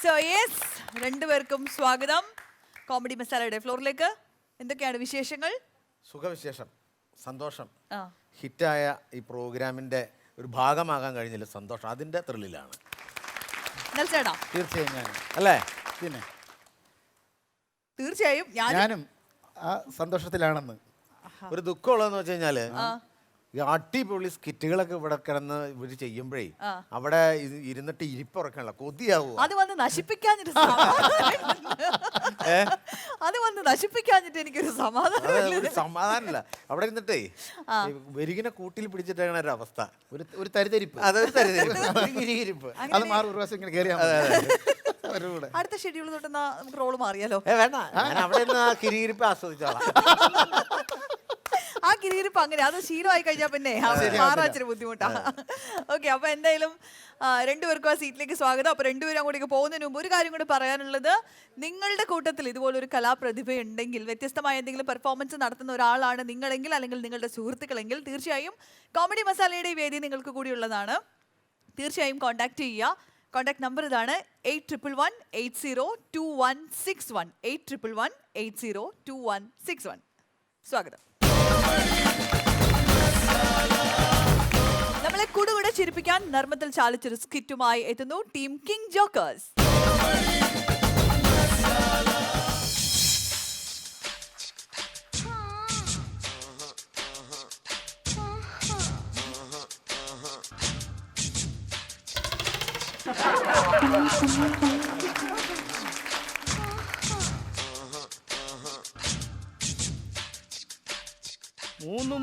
So yes, രണ്ടുപേർക്കും സ്വാഗതം comedy മസാലയുടെ ഫ്ലോറിലേക്ക്. എന്തൊക്കെയാണ് വിശേഷങ്ങൾ? സുഖവിശേഷം, സന്തോഷം. ഹിറ്റായ ഈ പ്രോഗ്രാമിന്റെ ഒരു ഭാഗമാകാൻ കഴിഞ്ഞില്ല, സന്തോഷം. അതിന്റെ ത്രില്ലിലാണ്. തീർച്ചയായും ഞാൻ അല്ലേ? പിന്നെ തീർച്ചയായും ഞാനും ആ സന്തോഷത്തിലാണെന്ന്. ഒരു ദുഃഖമുള്ളതെന്ന് വെച്ച് കഴിഞ്ഞാല് ഈ അടിപൊളി സ്കിറ്റുകളൊക്കെ ഇവിടെ കിടന്ന് ഇവര് ചെയ്യുമ്പോഴേ അവിടെ ഇരുന്നിട്ട് ഇരിപ്പുറക്കണല്ലോ, കൊതിയാവോ? അത് വന്ന് നശിപ്പിക്കാഞ്ഞിട്ട് എനിക്കൊരു സമാധാനമില്ല. അവിടെ ഇരുന്നിട്ടേ വെരികിനെ കൂട്ടിൽ പിടിച്ചിട്ടാണ് ഒരു അവസ്ഥ, ഒരു തരിതരിപ്പ്. അതൊരു തരിതരിപ്പ്. അത് മാറി ഒരു പ്രാവശ്യം ഇങ്ങനെ കയറിയാ അടുത്ത ഷെഡ്യൂൾ തൊട്ട് നമുക്ക് റോള് മാറിയാലോ? വേണ്ട, ഞാൻ അവിടെ നിന്ന് ആ കിരികിരിപ്പ് ആസ്വദിച്ചോളാം. ആ കിരികിരിപ്പ് അങ്ങനെ അത് ശീലമായി കഴിഞ്ഞാൽ പിന്നെ മാറാച്ചിരി ബുദ്ധിമുട്ടാണ്. ഓക്കെ, അപ്പൊ എന്തായാലും രണ്ടുപേർക്കും ആ സീറ്റിലേക്ക് സ്വാഗതം. അപ്പൊ രണ്ടുപേരും അങ്ങോട്ടേക്ക് പോകുന്നതിന് മുമ്പ് ഒരു കാര്യം കൂടി പറയാനുള്ളത്, നിങ്ങളുടെ കൂട്ടത്തിൽ ഇതുപോലൊരു കലാപ്രതിഭ ഉണ്ടെങ്കിൽ, വ്യത്യസ്തമായ എന്തെങ്കിലും പെർഫോമൻസ് നടത്തുന്ന ഒരാളാണ് നിങ്ങളെങ്കിൽ, അല്ലെങ്കിൽ നിങ്ങളുടെ സുഹൃത്തുക്കളെങ്കിൽ, തീർച്ചയായും കോമഡി മസാലയുടെ ഈ വേദി നിങ്ങൾക്ക് കൂടിയുള്ളതാണ്. തീർച്ചയായും കോൺടാക്ട് ചെയ്യുക. കോൺടാക്ട് നമ്പർ ഇതാണ് 8111802161 8111802161. സ്വാഗതം. നമ്മളെ കുടുകൂടെ ചിരിപ്പിക്കാൻ നർമ്മത്തിൽ ചാലിച്ചൊരു സ്കിറ്റുമായി എത്തുന്നു ടീം കിങ് ജോക്കേഴ്സ്.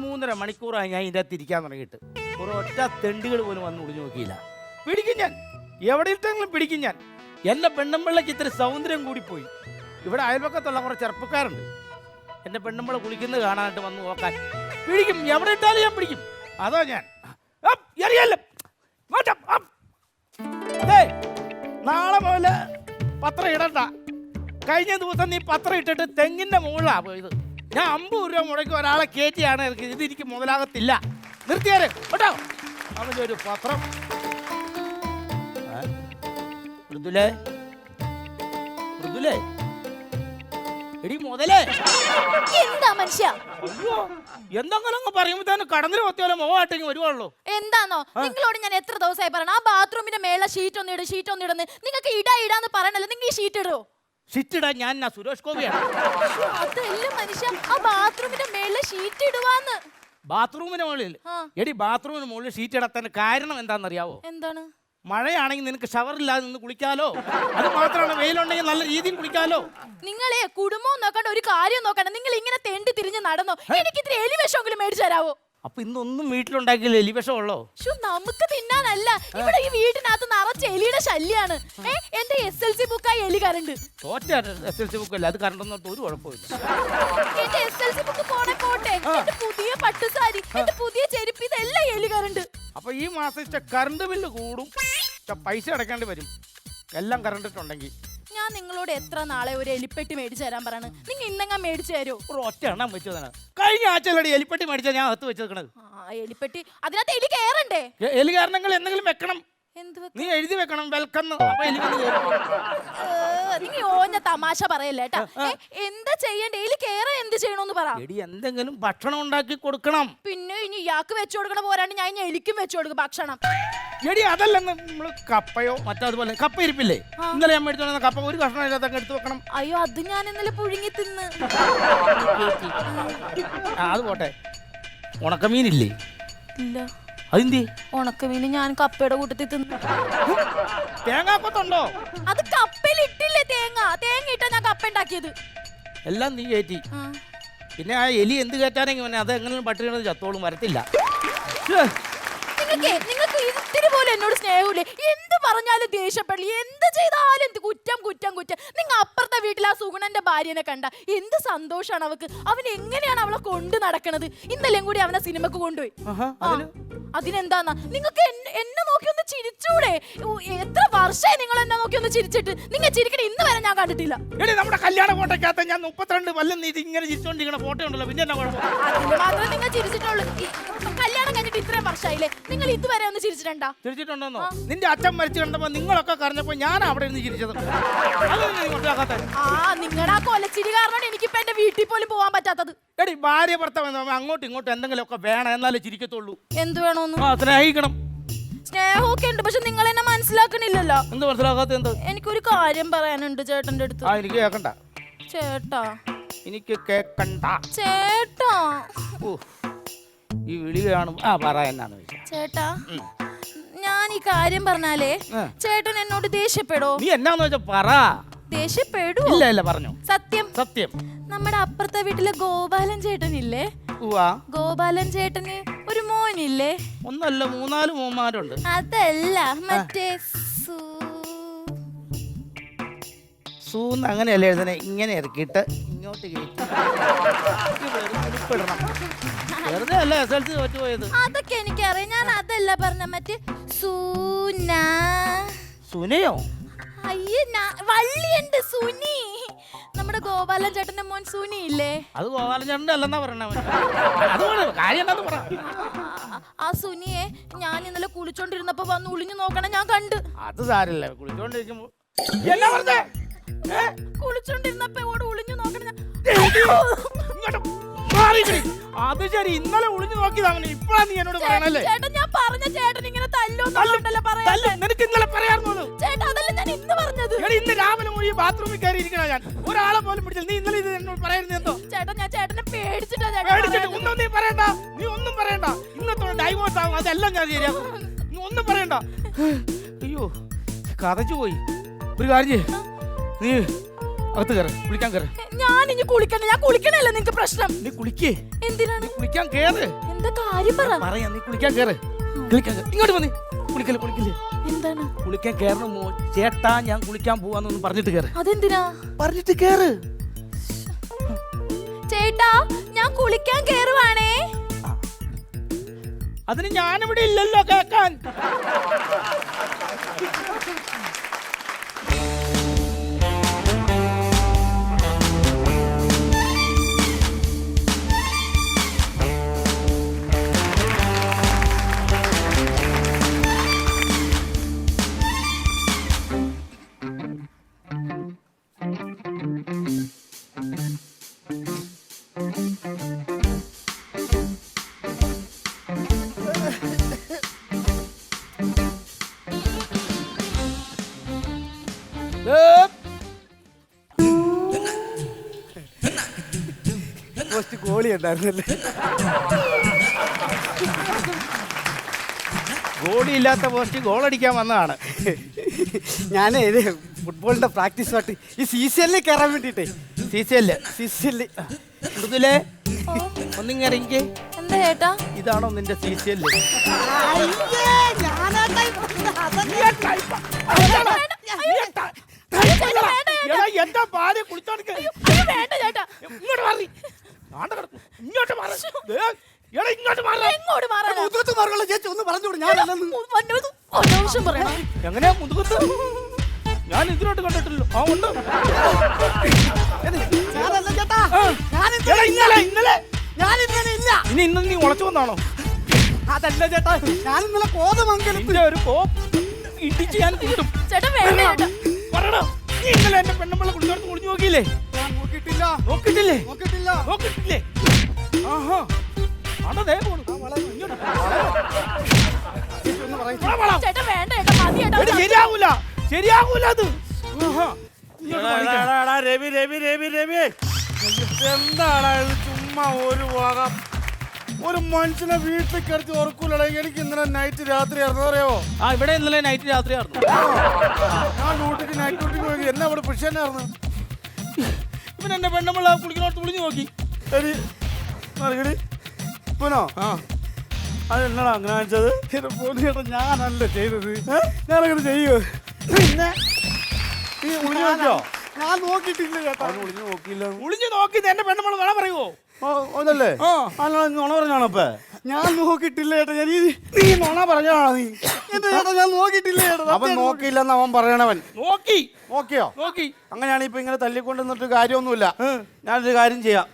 മൂന്നര മണിക്കൂറായി ഞാൻ ഇതിൻ്റെ അകത്ത് ഇരിക്കാൻ തുടങ്ങിയിട്ട്. ഒരു ഒറ്റ തെണ്ടുകൾ പോലും വന്ന് ഒളിഞ്ഞു നോക്കിയില്ല. പിടിക്കും ഞാൻ, എവിടെ ഇട്ടെങ്കിലും പിടിക്കും ഞാൻ. എൻ്റെ പെണ്ണുമ്പിള്ളക്ക് ഇത്തിരി സൗന്ദര്യം കൂടിപ്പോയി. ഇവിടെ അയൽപക്കത്തുള്ള കുറച്ച് ചെറുപ്പക്കാരുണ്ട്, എൻ്റെ പെണ്ണുമ്പിള്ള കുളിക്കുന്നത് കാണാനായിട്ട് വന്ന് നോക്കാൻ. പിടിക്കും, എവിടെ ഇട്ടാലും ഞാൻ പിടിക്കും. അതോ ഞാൻ നാളെ മുതൽ പത്രം ഇടണ്ട. കഴിഞ്ഞ ദിവസം നീ പത്രം ഇട്ടിട്ട് തെങ്ങിൻ്റെ മുകളിലാണ് പോയത്. ഞാൻ 50 രൂപ മുടക്കി ഒരാളെ കയറ്റിയാണ് ഇത് എനിക്ക് മുതലാകത്തില്ല. നിർത്തിയാര് കേട്ടോ. അവൻ്റെ ഒരു പത്രം. മൃദുലേ മൃദുലേ എടി മുതലേ. എന്താ മനുഷ്യ? അയ്യോ, എന്തെങ്കിലും പറയുമ്പോ തന്നെ കടന്നിൽ ഒത്തിയോലെ മുഖമായിട്ടെങ്കിൽ വരുവാണല്ലോ. എന്താണോ നിങ്ങളോട് ഞാൻ എത്ര ദിവസമായി പറയണം, ആ ബാത്റൂമിന്റെ മേലെ ഷീറ്റ് ഒന്ന് ഇടുന്ന്. നിങ്ങൾക്ക് ഇടാന്ന് പറയണല്ലോ, നിങ്ങൾ ഈ ഷീറ്റ് ഇടോ? ഷിറ്റിടാ ഞാൻ സുരേഷ് ഗോപിയാണ്. അതല്ല മനുഷ്യ, ആ ബാത്റൂമിന്റെ മേലെ ഷീറ്റ് ഇടുവാന്ന്. ബാത്റൂമിന് മുകളിൽ എടി, ബാത്റൂമിന് മുകളിൽ ഷീറ്റ് ഇടത്താൻ കാരണം എന്താണെന്നറിയാവോ? എന്താണ്? മഴയാണെങ്കിൽ നിനക്ക് ഷവറില്ലാതെ നിന്ന് കുളിക്കാലോ. അത് മാത്രമാണ്, വെയിലുണ്ടെങ്കിൽ നല്ല രീതിയിൽ കുളിക്കാലോ. നിങ്ങളെ കുടുംബം നോക്കണ്ട, ഒരു കാര്യം നോക്കണ്ട. നിങ്ങൾ ഇങ്ങനെ തെണ്ടി തിരിഞ്ഞ് നടന്നോ? എനിക്ക് ഇത്തിരി എലിവിഷമെങ്കിലും മേടിച്ചു തരാവോ? അപ്പൊ ഇന്നൊന്നും വീട്ടിലുണ്ടാക്കിയില്ല, എലിവിഷം ഉള്ളോ? നമുക്ക് തിന്നാനല്ല, ഇവിടെ ഈ വീട്ടിനകത്ത് നിറച്ച് എലിയുടെ ശല്യാണ്. എന്റെ SLC ബുക്കായി എലി കറണ്ട്. തോറ്റ SLC ബുക്കല്ല, അത് കറണ്ടെന്ന് ഒരു കുഴപ്പമില്ല. എന്റെ SLC ബുക്ക് പോട്ടെ, എന്റെ പുതിയ പട്ടുസാരി, എന്റെ പുതിയ ചെരുപ്പ്, ഇതെല്ലാം എലി കറണ്ട്. അപ്പൊ ഈ മാസം കറണ്ട് ബില്ല് കൂടും, പൈസ അടക്കേണ്ടി വരും, എല്ലാം കറണ്ടിട്ടുണ്ടെങ്കിൽ. ഞാൻ നിങ്ങളോട് എത്ര നാളെ ഒരു എലിപ്പെട്ടി മേടിച്ചു തരാൻ പറയാണ്, നിങ്ങൾ ഇന്നെങ്ങാ മേടിച്ചു തരുമോ? ഒരു ഒറ്റ എണ്ണം വെച്ചതാണ്. കഴിഞ്ഞ ആഴ്ചയിലടി എലിപ്പെട്ടി മേടിച്ചാൽ ഞാൻ അകത്ത് വെച്ചേക്കണത്. എലിപ്പെട്ടി, അതിനകത്ത് എലി കയറണ്ടേ? എലി കാരണങ്ങൾ എന്തെങ്കിലും വെക്കണം. നീ എഴുതി വെക്കണം വെൽക്കം. നിങ്ങൾ ഓഞ്ഞ തമാശ പറയല്ലേ കേട്ടാ. എന്താ ചെയ്യണ്ടേ? എലി കേറാൻ എന്ത് ചെയ്യണോന്ന് പറ. എടി, എന്തെങ്കിലും ഭക്ഷണം ഉണ്ടാക്കി കൊടുക്കണം. പിന്നെ ഇനി ഇയാൾക്ക് വെച്ചു കൊടുക്കണ പോരാണ്ട് ഞാൻ എലിക്കും വെച്ചു കൊടുക്കും ഭക്ഷണം. എടി, അതല്ലെന്ന് നമ്മള് കപ്പയോ മറ്റതുപോലെ കപ്പ ഇരിപ്പില്ലേ, ഇന്നലെ ഞാൻ മേടിച്ചോണ്ട് കപ്പ ഒരു കഷ്ണം ഇല്ലാത്ത എടുത്ത് വെക്കണം. അയ്യോ, അത് ഞാൻ ഇന്നലെ പുഴുങ്ങി തിന്ന്. അത് പോട്ടെ, ഉണക്കമീനില്ലേ? ഇല്ല. അതെന്തി? ഉണക്കമീന് ഞാൻ കപ്പയുടെ കൂട്ടത്തിൽ തിന്നു. തേങ്ങാക്കൊത്തുണ്ടോ? അത് കപ്പയിലിട്ടില്ലേ തേങ്ങ ഇട്ടാ ഞാൻ കപ്പ ഉണ്ടാക്കിയത്. എല്ലാം നീ കയറ്റി. പിന്നെ ആ എലി എന്ത് കയറ്റാനെങ്കിൽ അത് എങ്ങനെയും പട്ടിണി ചത്തോളും, വരത്തില്ല. നിങ്ങൾക്ക് ഇത്തിരി പോലും എന്നോട് സ്നേഹമില്ലേ? എന്ത് പറഞ്ഞാലും ദേഷ്യപ്പെടില്ല, എന്ത് ചെയ്താലും എന്ത് കുറ്റം. നിങ്ങൾ അപ്പുറത്തെ വീട്ടിൽ ആ സുഗുണന്റെ ഭാര്യനെ കണ്ട എന്ത് സന്തോഷാണ് അവക്ക്. അവൻ എങ്ങനെയാണ് അവളെ കൊണ്ട് നടക്കണത്. ഇന്നലെയും കൂടി അവനെ സിനിമക്ക് കൊണ്ടുപോയി. അതിനെന്താന്നാ നിങ്ങൾക്ക് എന്നെ നോക്കി ഒന്ന് ചിരിച്ചൂടെ? എത്ര വർഷമായി നിങ്ങൾ എന്നെ നോക്കി ഒന്ന് ചിരിച്ചിട്ട്? നിങ്ങൾ ചിരിക്കണ ഇന്ന് വരെ ഞാൻ കണ്ടിട്ടില്ല. നമ്മുടെ കല്യാണ ഫോട്ടോക്കകത്ത് ഞാൻ 32 കൊല്ലം നീ ഇങ്ങനെ ചിരിച്ചോണ്ടിരിക്കണ ഫോട്ടോ ഉണ്ടല്ലോ, പിന്നെ എന്നാ കുഴപ്പം? അതിന് മാത്രം നിങ്ങൾ ചിരിച്ചിട്ടുള്ളൂ. കല്യാണം കഴിഞ്ഞിട്ട് ഇത്രയും വർഷമായില്ലേ, നിങ്ങൾ ഇതുവരെ ഒന്ന് ചിരിച്ചിട്ടുണ്ടോ? ചിരിച്ചിട്ടുണ്ടോന്നോ? നിന്റെ അച്ഛൻ മരിച്ച് കണ്ടപ്പോ നിങ്ങളൊക്കെ കരഞ്ഞപ്പോ ഞാൻ അവിടെ ഇരുന്ന് ചിരിച്ചത്. അതൊന്നും നീ മനസ്സിലാക്കാത്ത. ആ നിങ്ങളുടെ ആ കൊലച്ചിരി കാരണം എനിക്കിപ്പോ എന്റെ വീട്ടിൽ പോലും പോവാൻ പറ്റാത്തത്. എടി ഭാര്യ ഭർത്താവ് അങ്ങോട്ടും ഇങ്ങോട്ടും എന്തെങ്കിലുമൊക്കെ വേണം, എന്നാലേ ചിരിക്കത്തുള്ളൂ. എന്ത് വേണോന്ന്? ആ സ്നേഹിക്കണം. സ്നേഹമൊക്കെ ഉണ്ട്, പക്ഷെ നിങ്ങൾ എന്നെ മനസ്സിലാക്കണില്ലല്ലോ. എന്ത് മനസ്സിലാക്കാത്ത? എന്ത്? എനിക്കൊരു കാര്യം പറയാനുണ്ട് ചേട്ടന്റെ അടുത്ത്. ആ എനിക്ക് കേക്കണ്ട. ചേട്ടാ എനിക്ക് കേക്കണ്ട. ചേട്ടാ ഓ ഈ വിളി കാണും. ആ പറ എന്നാന്ന് ചോദിച്ചാ. ചേട്ടാ ഞാൻ ഈ കാര്യം പറഞ്ഞാലേ ചേട്ടൻ എന്നോട് ദേഷ്യപ്പെടോ? നീ എന്നാന്ന് വെച്ചാ പറ. ദേഷ്യപ്പെടൂ? ഇല്ല ഇല്ല പറഞ്ഞു. സത്യം സത്യം. നമ്മുടെ അപ്പുറത്തെ വീട്ടിലെ ഗോപാലൻ ചേട്ടനില്ലേ? ഗോപാലൻ ചേട്ടന് ഒരു മോനില്ലേ? ഒന്നല്ല 3-4 മോന്മാരുണ്ട്. അതല്ല മറ്റേ സൂന്ന് അങ്ങനെയല്ല എഴുതണേ, ഇങ്ങനെ ഇറക്കിയിട്ട് ഇങ്ങോട്ട് കയറ്റി വെറുതെ അല്ല SLC തോറ്റുപോയത്. അതൊക്കെ എനിക്കറിയാം, ഞാൻ അതല്ല പറഞ്ഞ മറ്റേ സൂന. സുനയോ? അയ്യേ വള്ളിയുണ്ട് സുനി. നമ്മുടെ ഗോപാലൻ ചേട്ടന്റെ മോൻ സുനി ഇല്ലേ? അത് ഗോപാലൻ ചേട്ടൻ്റെ അല്ലെന്നാ പറയണ. അതുകൊണ്ട് കാര്യം എന്താന്ന് പറ. ആ സുനിയെ ഞാൻ ഇന്നലെ കുളിച്ചോണ്ടിരുന്നപ്പോ വന്ന് ഒളിഞ്ഞു നോക്കണം ഞാൻ കണ്ട്. അത് സാരല്ല, കുളിച്ചോണ്ടിരിക്കുമ്പോ എന്നാ പറഞ്ഞേ? കുളിച്ചോണ്ടിരുന്നപ്പോ ഇവിടെ ഒളിഞ്ഞു നോക്കണം. അത് ശരി, ഇന്നലെ ഒളിഞ്ഞു നോക്കിയതാണ്, ഇപ്പഴാ നീ എന്നോട് പറയണല്ലേ? ചേട്ടൻ ഞാൻ പറഞ്ഞ ചേട്ടൻ ഇങ്ങനെ തല്ലോന്നല്ലേ പറയാ. നിനക്ക് ഇന്നലെ പറയാറുള്ളത്? ചേട്ടാ അതല്ല ഞാൻ ഇന്ന് പറഞ്ഞത്. ഇന്ന് രാവിലെ മുഴുവൻ ബാത്റൂമിൽ കയറി ഇരിക്കണ ഞാൻ, ഒരാളെ പോലും പിടിച്ചില്ല. നീ ഇന്നലെ ഇത് എന്നോട് പറയുന്നത് എന്തോ? ചേട്ടാ ഞാൻ ചേട്ടനെ പേടിച്ചിട്ടാ. ഒന്നും നീ പറയണ്ട, നീ ഒന്നും പറയണ്ട. ഇന്നത്തോടെ ഡൈവോഴ്സ് ആവും, അതെല്ലാം ഞാൻ ശരിയാക്കും. നീ ഒന്നും പറയണ്ട. അയ്യോ കഥച്ചു പോയി. ഒരു കാര്യം നീ അകത്ത് കയറി കുളിക്കാൻ കയറി. ഞാൻ ഇനി കുളിക്കണ്ട. ഞാൻ കുളിക്കണല്ലേ നിങ്ങക്ക് പ്രശ്നം? നീ കുളിക്കേ. എന്തിനാണ്? കുളിക്കാൻ കേറ്. എന്താ കാര്യം പറ. പറയാ, നീ കുളിക്കാൻ കേറ്. ഇങ്ങോട്ട് വന്നേ. കുളിക്കല്ലേ. എന്താണ്? കുളിക്കാൻ കേറണമോ? ചേട്ടാ ഞാൻ കുളിക്കാൻ പോവാന്നൊന്ന് പറഞ്ഞിട്ട് കേറ്. അതെന്തിനാ? പറഞ്ഞിട്ട് കേറ്. ചേട്ടാ ഞാൻ കുളിക്കാൻ കേറുവാണേ. അതിന് ഞാനിവിടെ ഇല്ലല്ലോ കേക്കാൻ. ഗോളി ഉണ്ടായിരുന്നല്ലേ? ഗോളി ഇല്ലാത്ത പോസ്റ്റ് ഗോൾ അടിക്കാൻ വന്നതാണ്. ഞാനേ ഇത് ഫുട്ബോളിന്റെ പ്രാക്ടീസ് ആയിട്ട് ഈ CCL കയറാൻ വേണ്ടിട്ടേ. CCL മൃദുലേ ഒന്നിങ്ങറിഞ്ഞേ. എന്താ ചേട്ടാ? ഇതാണോ നിന്റെ CCL? എന്റെ ഭാര്യ കുളിച്ചോണ്ട് വേണ്ട ചേട്ടാ. ഇങ്ങോട്ട് മാറി. ഇങ്ങോട്ട് മാറി. ഇങ്ങോട്ട് മാറി. എങ്ങോട്ട് മാറാനാ? ചേച്ചി ഒന്ന് പറഞ്ഞോളൂ. ഞാനല്ലെന്ന്. ഒരാവശ്യം പറയണം. എങ്ങനെയാ മുതുകത്ത്? ഞാൻ ഇതിലോട്ട് കണ്ടിട്ടില്ലല്ലോ. ആ ഉണ്ട്. ഞാനല്ല ചേട്ടാ. ഇന്നലെ ഇല്ല. ഇനി ഇന്ന് നീ ഉളച്ചു വന്നാണോ? അതല്ല ചേട്ടാ, ഞാൻ ഇന്നലെ കോതമംഗലത്തിന്റെ ഒരു ഇടിച്ച് ഞാൻ കൂട്ടും. ചേട്ടാ വേണ്ട ചേട്ടാ. പറയണോ? നീ ഇന്നലെ എന്റെ പെണ്ണമ്മളെ കുളിച്ചോടത്ത് കുളിഞ്ഞു നോക്കിയില്ലേ? ഞാൻ നോക്കിയിട്ടില്ല. നോക്കിട്ടില്ലേ? ആഹാ അടേ പോണു. ചേട്ടാ വേണ്ട ചേട്ടാ, മതി ചേട്ടാ. ശരിയാകൂല അത്. രവി എന്താടാ ഇത്? ചുമ്മാ ഒരു മനുഷ്യനെ വീട്ടിൽ കിടത്തി ഉറക്കൂലടാ. എനിക്ക് ഇന്നലെ നൈറ്റ് രാത്രി അറിയോ? ആ ഇവിടെ ഇന്നലെ നൈറ്റ് രാത്രി ആയിരുന്നു. ഞാൻ ഡ്യൂട്ടിക്ക് നൈറ്റ് ഡ്യൂട്ടിക്ക് പോയി. എന്നാ ഇവിടെ പ്രശ്നമായിരുന്നു? ഇവൻ എന്റെ പെണ്ണമ്മള കുളിക്കുന്നോട്ട് കുളിഞ്ഞു നോക്കി. ശരി മറുകടി ഇപ്പനോ? അതെന്നാടാ അങ്ങനെ കാണിച്ചത്? ഞാനല്ല ചെയ്തത്. ഞാനങ്ങനെ ചെയ്യോ? പിന്നെ നീ ഒളിഞ്ഞു നോക്കിയോ? ഞാൻ നോക്കിയിട്ടില്ല ചേട്ടാ. ഒളിഞ്ഞു നോക്കിയില്ല. കുളിഞ്ഞു നോക്കി എന്റെ പെണ്ണമ്മള് വേണം പറയുവോ? അതല്ലേ നുണ പറഞ്ഞാണോ? ഇപ്പൊ ഞാൻ നോക്കിയിട്ടില്ല ചേട്ടാ. നീ നുണ പറഞ്ഞാണോ? നീ എന്റെ ചേട്ടാ ഞാൻ നോക്കിയിട്ടില്ല ചേട്ടാ. അവൻ നോക്കിയില്ലെന്ന് അവൻ പറയണവൻ. നോക്കിയോ? അങ്ങനെയാണ് ഇപ്പൊ ഇങ്ങനെ തല്ലിക്കൊണ്ടിരുന്നിട്ട് കാര്യമൊന്നുമില്ല. ഞാനൊരു കാര്യം ചെയ്യാം.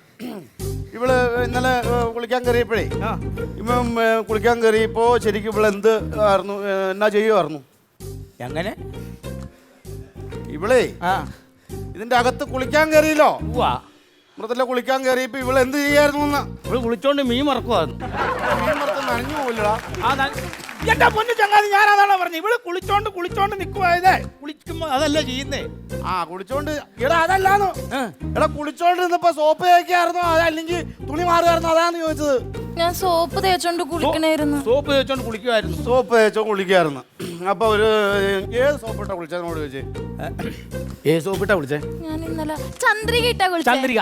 ഇവള് ഇന്നലെ കുളിക്കാൻ കയറിയപ്പോഴേ ഇവൻ കുളിക്കാൻ കയറിയപ്പോ ശരിക്കും ഇവള് എന്ത് ആയിരുന്നു, എന്നാ ചെയ്യുമായിരുന്നു? എങ്ങനെ? ഇവളേ ആ ഇതിന്റെ അകത്ത് കുളിക്കാൻ കയറിയല്ലോ. ഉവ്വാ. മൃതല്ല കുളിക്കാൻ കയറിയപ്പോ ഇവള് എന്ത് ചെയ്യായിരുന്നു? ഇവിടെ കുളിച്ചോണ്ട് മീൻ മറക്കുവായിരുന്നു. നനഞ്ഞു പോയില്ലടാ. എന്റെ പൊന്നു ചങ്ങാതി, ഞാൻ അതാണ് പറഞ്ഞു. ഇവിടെ കുളിച്ചോണ്ട് നിക്കുവായതേ. കുളിക്കുമ്പോ അതല്ല ചെയ്യുന്നേ. ആ കുളിച്ചോണ്ട് എടാ അതല്ലാന്നോ. എടാ കുളിച്ചോണ്ടിരുന്നപ്പോ സോപ്പ് തേക്കായിരുന്നോ അതല്ലെങ്കിൽ തുണി മാറുമായിരുന്നോ? അതാണ് ചോദിച്ചത്. ഞാൻ സോപ്പ് തേച്ചോണ്ട് കുളിക്കണായിരുന്നു. സോപ്പ് തേച്ചോണ്ട് കുളിക്കുമായിരുന്നു. സോപ്പ് തേച്ചോ കുളിക്കായിരുന്നു. അപ്പൊ ഒരു ഏത് സോപ്പ് ഇട്ടാ കുളിച്ചതിനോട് ചോദിച്ചേ. ഏത് സോപ്പ് ഇട്ടാ കുളിച്ചേ? ഞാൻ ഇന്നലെ ചന്ദ്രിക ഇട്ടാ കുളിച്ചേ. ചന്ദ്രിക.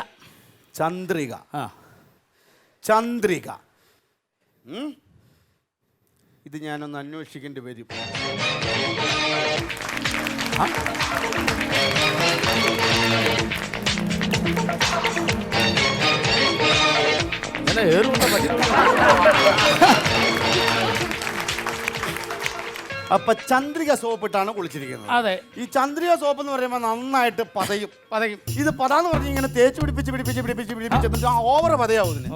ചന്ദ്രിക. ആ ചന്ദ്രിക. ഇത് ഞാനൊന്ന് അന്വേഷിക്കേണ്ടി വരും. അപ്പൊ ചന്ദ്രിക സോപ്പ് ഇട്ടാണ് കുളിച്ചിരിക്കുന്നത്. അതെ. ഈ ചന്ദ്രിക സോപ്പ് എന്ന് പറയുമ്പോൾ നന്നായിട്ട് പതയും. ഇത് പതാന്ന് പറഞ്ഞ് ഇങ്ങനെ തേച്ച് പിടിപ്പിച്ച് ഓവർ പതയാവും ഇതിന്.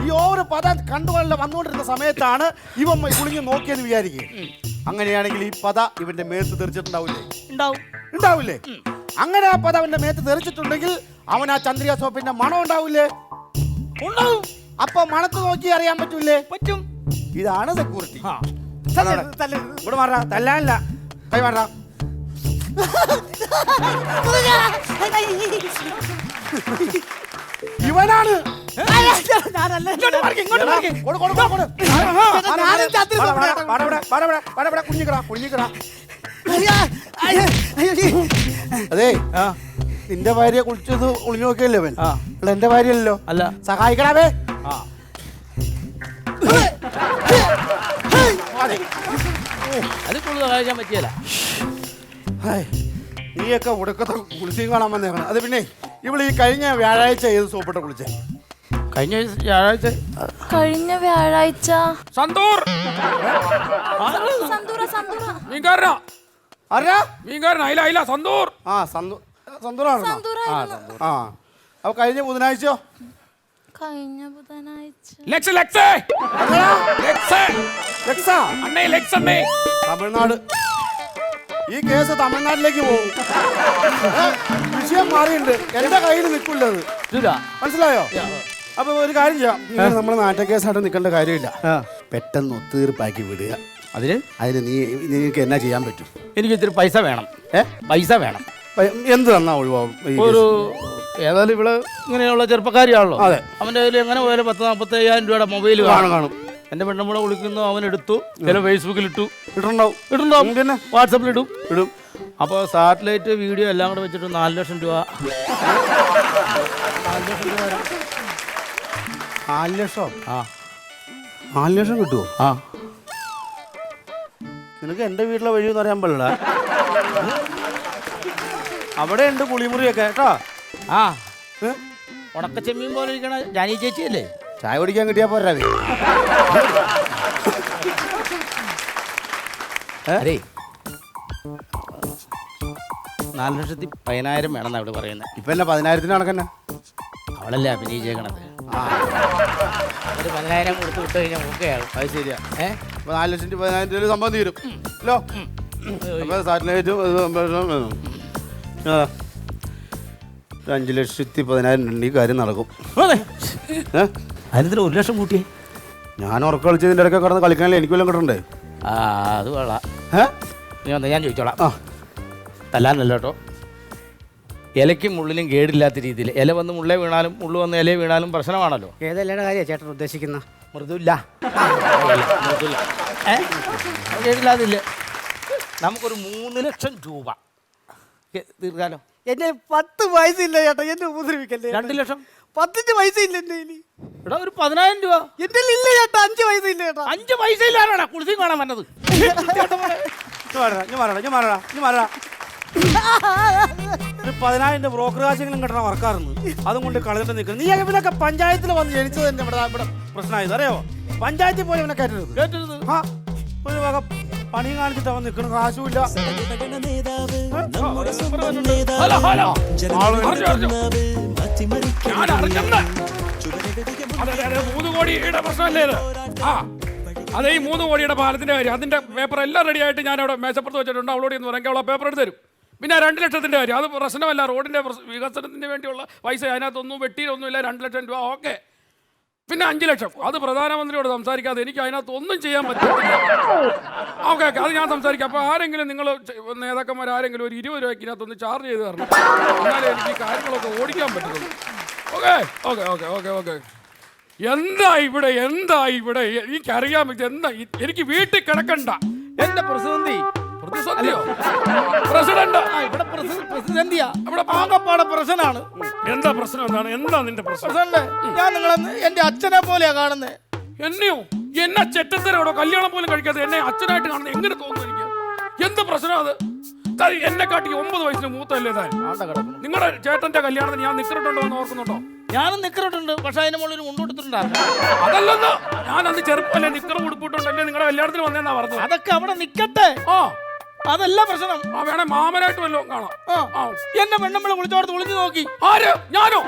ഈ ഓവർ പത കണ്ടുകൊള്ള വന്നുകൊണ്ടിരുന്ന സമയത്താണ് ഇവൻ കുളിഞ്ഞ് നോക്കിയെന്ന് വിചാരിക്കുക. അങ്ങനെയാണെങ്കിൽ ഈ പത ഇവന്റെ മേത്ത് തെറിച്ചിട്ടുണ്ടാവില്ലേ? ഉണ്ടാവില്ലേ? അങ്ങനെ ആ പത അവന്റെ മേത്ത് തെറിച്ചിട്ടുണ്ടെങ്കിൽ അവൻ ആ ചന്ദ്രിക സോപ്പിന്റെ മണം ഉണ്ടാവില്ലേ? ഉണ്ടാവും. അപ്പൊ മണത്ത് നോക്കി അറിയാൻ പറ്റൂലേ? പറ്റും. ഇതാണ് സെക്യൂരിറ്റി. ഇവിടെ മാറാ. തല്ലാനില്ല. കൈ മാറാ. ഇവനാണ്. അതെ നിന്റെ ഭാര്യ കുളിച്ചത് ഒളിഞ്ഞു നോക്കിയല്ലേ അവൻ? എന്റെ ഭാര്യയല്ലോ. അല്ല. സഹായിക്കണേ. അത് കൂടുതൽ സഹായിക്കാൻ പറ്റിയല്ല. നീയൊക്കെ ഉടക്കത്തെ കുളിച്ചും കാണാൻ വന്നേക്കണം. അത് പിന്നെ ഇവിടെ ഈ കഴിഞ്ഞ വ്യാഴാഴ്ച ഏത് സോപ്പിട്ട കുളിച്ചേ? കഴിഞ്ഞ വ്യാഴാഴ്ച. സന്തൂർ. സന്തൂർ. ആ സന്തൂറാണോ? ആ അപ്പൊ കഴിഞ്ഞ ബുധനാഴ്ചയോ? കഴിഞ്ഞ ബുധനാഴ്ച തമിഴ്നാട്. ഈ കേസ് തമിഴ്നാട്ടിലേക്ക് പോകും. വിഷയം മാറിയുണ്ട്. എന്റെ കയ്യിൽ നിൽക്കില്ലത്. മനസ്സിലായോ? അപ്പൊ ഒരു കാര്യം ചെയ്യാം. നമ്മൾ നാട്ട കേസായിട്ട് നിൽക്കേണ്ട കാര്യമില്ല. പെട്ടെന്ന് ഒത്തീർപ്പാക്കി വിടുക. അതിന് നിനക്ക് എന്നാ ചെയ്യാൻ പറ്റും? എനിക്ക് ഇത്തിരി പൈസ വേണം. പൈസ വേണം. എന്ത് തന്നാ ഒഴിവാകും? ഒരു ഏതായാലും ഇവിടെ ഇങ്ങനെയുള്ള ചെറുപ്പക്കാരിയാണല്ലോ. അതെ. അവന്റെ കയ്യിൽ എങ്ങനെ പോയാലും 40,000-45,000 രൂപയുടെ മൊബൈൽ കാണും. എന്റെ പെണ്ണുമ്പളെ വിളിക്കുന്നു, അവൻ എടുത്തു. ചില ഫേസ്ബുക്കിൽ ഇട്ടുണ്ടാവും. പിന്നെ വാട്സപ്പിൽ ഇടും. അപ്പോൾ സാറ്റലൈറ്റ് വീഡിയോ എല്ലാം കൂടെ വെച്ചിട്ട് 4 ലക്ഷം രൂപ. 4 ലക്ഷം? ആ 4 ലക്ഷം കിട്ടുമോ? ആ നിനക്ക് എൻ്റെ വീട്ടിലെ വഴിയൊന്നും അറിയാൻ പാടില്ല. അവിടെ ഉണ്ട് കുളിമുറിയൊക്കെ കേട്ടോ. ആ ഉണക്ക ചെമ്മീൻ പോലെ ഇരിക്കണ ജാനി ചേച്ചിയല്ലേ? ചായ കുടിക്കാൻ കിട്ടിയാ പോരാ. അതെ 4,10,000 വേണമെന്നാ ഇവിടെ പറയുന്നത്. ഇപ്പൊ എന്നെ 10,000 കണക്കന്നെ. അവളല്ലേ അഭിനയിച്ചേക്കണത്. ഒരു 10,000 കൊടുത്ത് വിട്ട് കഴിഞ്ഞാൽ ഓക്കെയാവും. അത് ശരിയാ. ഇപ്പൊ 4 ലക്ഷം 10,000 രൂപ സംഭവം തീരും. ഹലോ സാറ്റലൈറ്റും 5,10,000 ഉണ്ട്. ഈ കാര്യം നടക്കും. അതിന് 1 ലക്ഷം കൂട്ടിയേ. ഞാൻ ഉറക്കം കളിച്ചതിൻ്റെ ഇടയ്ക്ക് കിടന്ന് കളിക്കാനല്ലേ എനിക്ക് വല്ലതും കിട്ടണ്ടേ? ആ അത് കൊള്ളാം. നീ വന്നേ, ഞാൻ ചോദിച്ചോളാം. തല്ലാനല്ല കേട്ടോ. ഇലയ്ക്കും മുള്ളിലും കേടില്ലാത്ത രീതിയിൽ. ഇല വന്ന് മുള്ളേ വീണാലും മുള്ളു വന്ന് ഇല വീണാലും പ്രശ്നമാണല്ലോ. ഏതല്ലയുടെ കാര്യമാണ് ചേട്ടൻ ഉദ്ദേശിക്കുന്ന? മൃദുല്ല. കേടില്ലാതില്ല. നമുക്കൊരു 3 ലക്ഷം രൂപ തീർക്കാലോ. എന്നെ 10 പൈസയില്ല ചേട്ടാ, എന്നെ ഉപദ്രവിക്കല്ലേ. 2 ലക്ഷം. 10 പൈസയില്ല എന്റെ കയ്യിൽ. എടാ ഒരു 10,000 രൂപ എന്റെ ഇല്ല ചേട്ടാ. 5 പൈസയില്ല ചേട്ടാ. 5 പൈസ ഇല്ലാടാ കുളിച്ചും കാണാൻ വന്നത്. 10,000 ബ്രോക്കർ കാശെങ്കിലും കിട്ടണം വർക്കാറുണ്ട്. അതും കൊണ്ട് കളഞ്ഞിട്ട് നിൽക്കുന്നത്. നീ ഇവനൊക്കെ പഞ്ചായത്തിൽ വന്ന് ജനിച്ചത് തന്നെ ഇവിടെ പ്രശ്നമായത് അറിയാമോ? പഞ്ചായത്തിൽ പോയി ഇവനെ കയറ്റരുത്. ആ ഒരു വക പണിയും കാണിച്ചിട്ട് അവൻ നിൽക്കണം. കാശുമില്ല. 3 കോടിയുടെ പ്രശ്നമല്ലേ ഇത്? അതെ, ഈ 3 കോടിയുടെ പാലത്തിന്റെ കാര്യം, അതിന്റെ പേപ്പർ എല്ലാം റെഡി ആയിട്ട് ഞാൻ അവിടെ മേശപ്പുറത്ത് വെച്ചിട്ടുണ്ട്. അവളോട് എന്ന് പറയാൻ അവളെ പേപ്പർ എടുത്ത് തരും. പിന്നെ 2 ലക്ഷത്തിന്റെ കാര്യം, അത് പ്രശ്നമല്ല. റോഡിന്റെ വികസനത്തിന് വേണ്ടിയുള്ള പൈസ അതിനകത്തൊന്നും വെട്ടിയിലൊന്നുമില്ല. 2 ലക്ഷം രൂപ ഓക്കെ. പിന്നെ 5 ലക്ഷം, അത് പ്രധാനമന്ത്രിയോട് സംസാരിക്കാതെ എനിക്ക് അതിനകത്ത് ഒന്നും ചെയ്യാൻ പറ്റില്ല. ഓക്കെ ഓക്കെ, അത് ഞാൻ സംസാരിക്കാം. അപ്പോൾ ആരെങ്കിലും നിങ്ങൾ നേതാക്കന്മാർ ആരെങ്കിലും ഒരു 20 രൂപയ്ക്ക് ഇതിനകത്തൊന്ന് ചാർജ് ചെയ്ത് തരണം. എന്നാലേ എനിക്ക് ഈ കാര്യങ്ങളൊക്കെ ഓടിക്കാൻ പറ്റുള്ളൂ. Okay okay okay okay okay. എന്താ ഇവിടെ എനിക്കറിയാൻ പറ്റും. എന്താ എനിക്ക് വീട്ടിൽ കിടക്കണ്ട. എന്റെ പ്രതിസന്ധി പ്രതിസന്ധിയോ? പ്രസിഡന്റ് ഇവിടെ പ്രതിസന്ധിയാ. ഇവിടെ ആകപ്പാടെ പ്രശ്നമാണ്. എന്താ പ്രശ്നം? എന്താ നിന്റെ പ്രശ്നം? പ്രസിഡന്റ്, ഞാൻ നിങ്ങളെ എന്റെ അച്ഛനെ പോലെയാ കാണുന്നത്. എന്നെയോ? എന്നെ ചെറ്റത്തരോടോ കല്യാണം പോലും കഴിക്കാതെ എന്നെ അച്ഛനായിട്ട് കാണുന്നത് എങ്ങനെ തോന്നുന്നു എനിക്ക്? എന്ത് പ്രശ്നം അത്? എന്നെ കാട്ടി 9 വയസ്സിന് മൂത്തല്ലേ താൻ? നിങ്ങളുടെ ചേട്ടന്റെ കല്യാണത്തിന് ഞാൻ നിക്കറിട്ടുണ്ടോ എന്ന് ഓർക്കുന്നുണ്ടോ? ഞാനും നിക്കറിട്ടുണ്ട്, പക്ഷെ അതിന് മുകളിൽ മുണ്ടോട്ടിട്ടുണ്ടായിരുന്നു. അതല്ലെന്ന്, ഞാൻ അന്ന് ചെറുപ്പല്ലേ നിക്കർ ഉടുപ്പിട്ടുണ്ടല്ലേ നിങ്ങളുടെ കല്യാണത്തിന് വന്നേന്നാ പറഞ്ഞത്. അതൊക്കെ അവിടെ നിക്കട്ടെ. ആ, അതല്ല പ്രശ്നം. ആ വേണേ മാമനായിട്ട് വല്ലോ കാണാം. എന്നെ പെണ്ണുമ്പളെ വിളിച്ചോടത്ത് വിളിച്ചു നോക്കി. ആര്? ഞാനോ?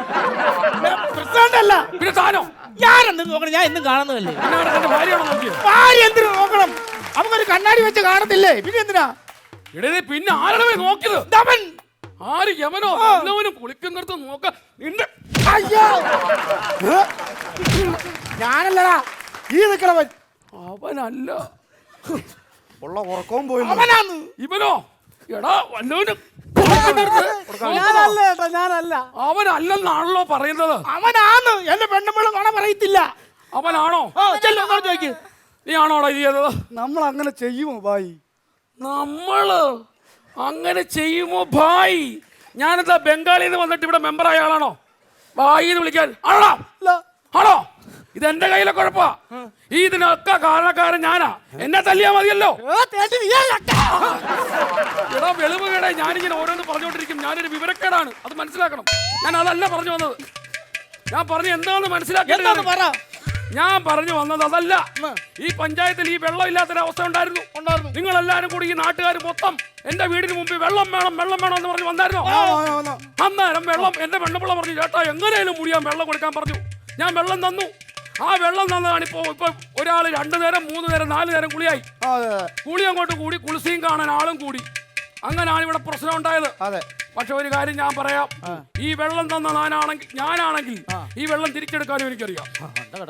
പ്രസിഡന്റ് അല്ല, പിന്നെ താനോ? ഞാനെന്ത് നോക്കണം? ഞാൻ എന്നും കാണുന്നതല്ലേ. എന്റെ ഭാര്യയാണോ നോക്കിയത്? ഭാര്യ എന്തിനു നോക്കണം? നമുക്കൊരു കണ്ണാടി വെച്ച് കാണത്തില്ലേ, പിന്നെ എന്തിനാ? ഇടേ പിന്നെ ആരാണ് നോക്കിയത്? അവൻ ആര്? യമനോ? എല്ലാവരും കുളിക്കുന്നിടത്ത് നോക്ക. നിന്റെ അയ്യോ, ഞാനല്ലടാ ഈ നിക്കണവൻ. അവനല്ല, ഉള്ള ഉറക്കവും പോയി. അവനാന്ന്. ഇവനോ? എടാ വല്ലവനും ഞാനല്ല ഏട്ടാ, ഞാനല്ല. അവനല്ലെന്നാണല്ലോ പറയുന്നത്. അവനാന്ന്. എന്റെ പെണ്ണുമ്പളെ കാണാൻ പറയത്തില്ല. അവനാണോ? ചോദിക്ക്. നീ ആണോടാ ഇത് ചെയ്തത്? നമ്മൾ അങ്ങനെ ചെയ്യുമോ ഭായി? നമ്മള് അങ്ങനെ ചെയ്യുമോ ഭായ്? ഞാനെന്താ ബംഗാളിൽ നിന്ന് വന്നിട്ട് ഇവിടെ മെമ്പറായ ആളാണോ ഭായി എന്ന് വിളിക്കാൻ? ആണോ? ആണോ? ഇതെന്റെ കയ്യിലെ കുഴപ്പാ. ഇതിനൊക്കെ കാരണക്കാരൻ ഞാനാ. എന്നെ തല്ലിയാ മതിയല്ലോ. എടാ വെളിവുകേടെ, ഞാനിങ്ങനെ ഓരോന്ന് പറഞ്ഞുകൊണ്ടിരിക്കും. ഞാനൊരു വിവരക്കേടാണ്, അത് മനസ്സിലാക്കണം. ഞാൻ അതല്ല പറഞ്ഞു വന്നത്. ഞാൻ പറഞ്ഞു എന്താണെന്ന് മനസ്സിലാക്കി പറ. ഞാൻ പറഞ്ഞു വന്നത് അതല്ല. ഈ പഞ്ചായത്തിൽ ഈ വെള്ളമില്ലാത്തൊരവസ്ഥ ഉണ്ടായിരുന്നു. നിങ്ങളെല്ലാരും കൂടി ഈ നാട്ടുകാർ മൊത്തം എന്റെ വീടിന് മുമ്പിൽ വെള്ളം വേണം എന്ന് പറഞ്ഞു വന്നായിരുന്നോ? അന്നേരം വെള്ളം എന്റെ പെണ്ണുപിള്ള പറഞ്ഞു, ചേട്ടാ എങ്ങനെയാലും മുടിയാൻ വെള്ളം കൊടുക്കാൻ പറഞ്ഞു. ഞാൻ വെള്ളം തന്നു. ആ വെള്ളം തന്നതാണ് ഇപ്പൊ ഒരാൾ 2 നേരം 3 നേരം 4 നേരം കുളിയായി. കുളി അങ്ങോട്ട് കൂടി, കുളിസിയും കാണാൻ ആളും കൂടി. അങ്ങനെയാണ് ഇവിടെ പ്രശ്നം ഉണ്ടായത്. പക്ഷെ ഒരു കാര്യം ഞാൻ പറയാം, ഈ വെള്ളം തന്ന ഞാനാണെങ്കിൽ ഈ വെള്ളം തിരിച്ചെടുക്കാനും എനിക്കറിയാം.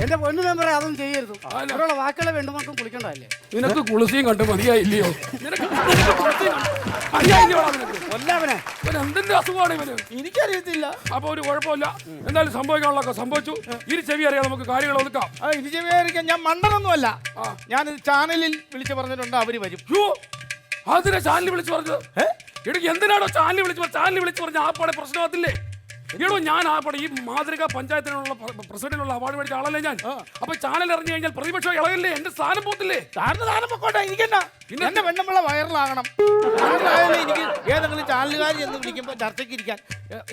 എന്റെ പൊന്നു മെമ്പറെ അതൊന്നും ചെയ്യരുത്. അവരുള്ള വാക്കുകളെ വേണ്ടു മാത്രം കുളിക്കണ്ടല്ലേ? നിനക്ക് കുളിസിയും കണ്ട് മതിയായില്ലയോ? മതിയായില്ലയോ നിനക്ക്? എന്തിന്റെ അസുഖമാണ് ഇവന്? എനിക്കറിയത്തില്ല. അപ്പൊ ഒരു കുഴപ്പമില്ല. എന്തായാലും സംഭവിക്കാനുള്ളതൊക്കെ സംഭവിച്ചു. ഇനി ചെവി അറിയാം, നമുക്ക് കാര്യങ്ങൾ ഒതുക്കാം. ഇരുചേരിക്കാൻ ഞാൻ മണ്ടനൊന്നുമല്ല. ഞാൻ ചാനലിൽ വിളിച്ചു പറഞ്ഞിട്ടുണ്ട്, അവര് വരും. അതിനെ ചാനലിൽ വിളിച്ചു പറഞ്ഞത്? എടോ എന്തിനാണോ ചാനലിൽ വിളിച്ചു പറഞ്ഞ ആപ്പാടെ പ്രശ്നമാകത്തില്ലേ? എടോ ഞാൻ ആപ്പാടെ ഈ മാതൃക പഞ്ചായത്തിനുള്ള പ്രസിഡന്റിനുള്ള അവാർഡ് മേടിച്ച ആളല്ലേ ഞാൻ. അപ്പൊ ചാനൽ ഇറങ്ങി കഴിഞ്ഞാൽ പ്രതിപക്ഷം ഇളകല്ലേ? എന്റെ സ്ഥാനം പോത്തില്ലേ? സ്ഥാനം പൊക്കോട്ടെ, എനിക്കെന്നാ. എന്റെ പെണ്ണുമ്പിള്ള വൈറലാകണം. എനിക്ക് ഏതെങ്കിലും ചാനലുകാർ എന്ന് വിളിക്കുമ്പോൾ ചർച്ചയ്ക്ക് ഇരിക്കാൻ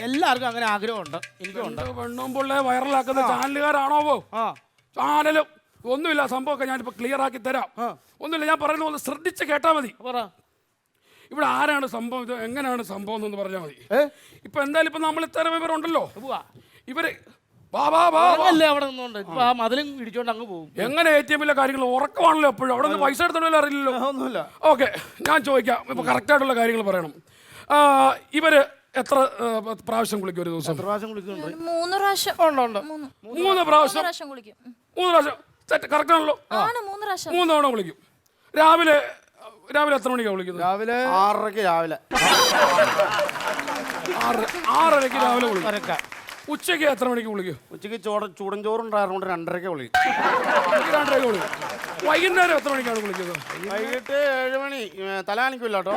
എല്ലാവർക്കും അങ്ങനെ ആഗ്രഹമുണ്ട്. എനിക്കുണ്ട്. പെണ്ണുമ്പിള്ളെ വൈറലാക്കുന്ന ചാനലുകാരാണോ? ചാനലും ഒന്നുമില്ല. സംഭവമൊക്കെ ഞാനിപ്പോ ക്ലിയർ ആക്കി തരാം. ഒന്നുമില്ല, ഞാൻ പറയുന്ന പോലെ ശ്രദ്ധിച്ച് കേട്ടാ മതി. ഇവിടെ ആരാണ് സംഭവം, ഇത് എങ്ങനെയാണ് സംഭവം എന്ന് പറഞ്ഞാൽ മതി. ഇപ്പൊ എന്തായാലും ഇപ്പൊ നമ്മൾ ഇത്ര വിവരമുണ്ടല്ലോ. ഇവര് അവിടെ നിന്നുണ്ട് ആ മതിലും ഇടിച്ചോണ്ട് അങ്ങ് പോകും. എങ്ങനെ ATM കാര്യങ്ങൾ ഉറക്കമാണല്ലോ എപ്പോഴും. അവിടെ നിന്ന് പൈസ എടുത്തോണ്ടല്ലോ അറിയില്ലല്ലോ. ഒന്നുമില്ല. ഓക്കെ, ഞാൻ ചോദിക്കാം. ഇപ്പൊ കറക്റ്റ് ആയിട്ടുള്ള കാര്യങ്ങൾ പറയണം. ഇവര് എത്ര പ്രാവശ്യം കുളിക്കും ഒരു ദിവസം? 3 പ്രാവശ്യം. 3 പ്രാവശ്യം. 3 പ്രാവശ്യം കറക്റ്റ് ആണല്ലോ. 3 തവണ കുളിക്കും. രാവിലെ എത്ര മണിക്കാണ് വിളിക്കുന്നത്? രാവിലെ 6:30 രാവിലെ. 6:30 രാവിലെ വിളിക്കും. ഉച്ചയ്ക്ക് എത്ര മണിക്ക് വിളിക്കും? ഉച്ചയ്ക്ക് ചൂടൻ ചോറുണ്ടായതുകൊണ്ട് 2:30 വിളിക്കും. 2:30 വിളിക്കും. വൈകുന്നേരം എത്ര മണിക്കാണ് വിളിക്കുന്നത്? വൈകിട്ട് 7 മണി. തലാനിക്കില്ല കേട്ടോ.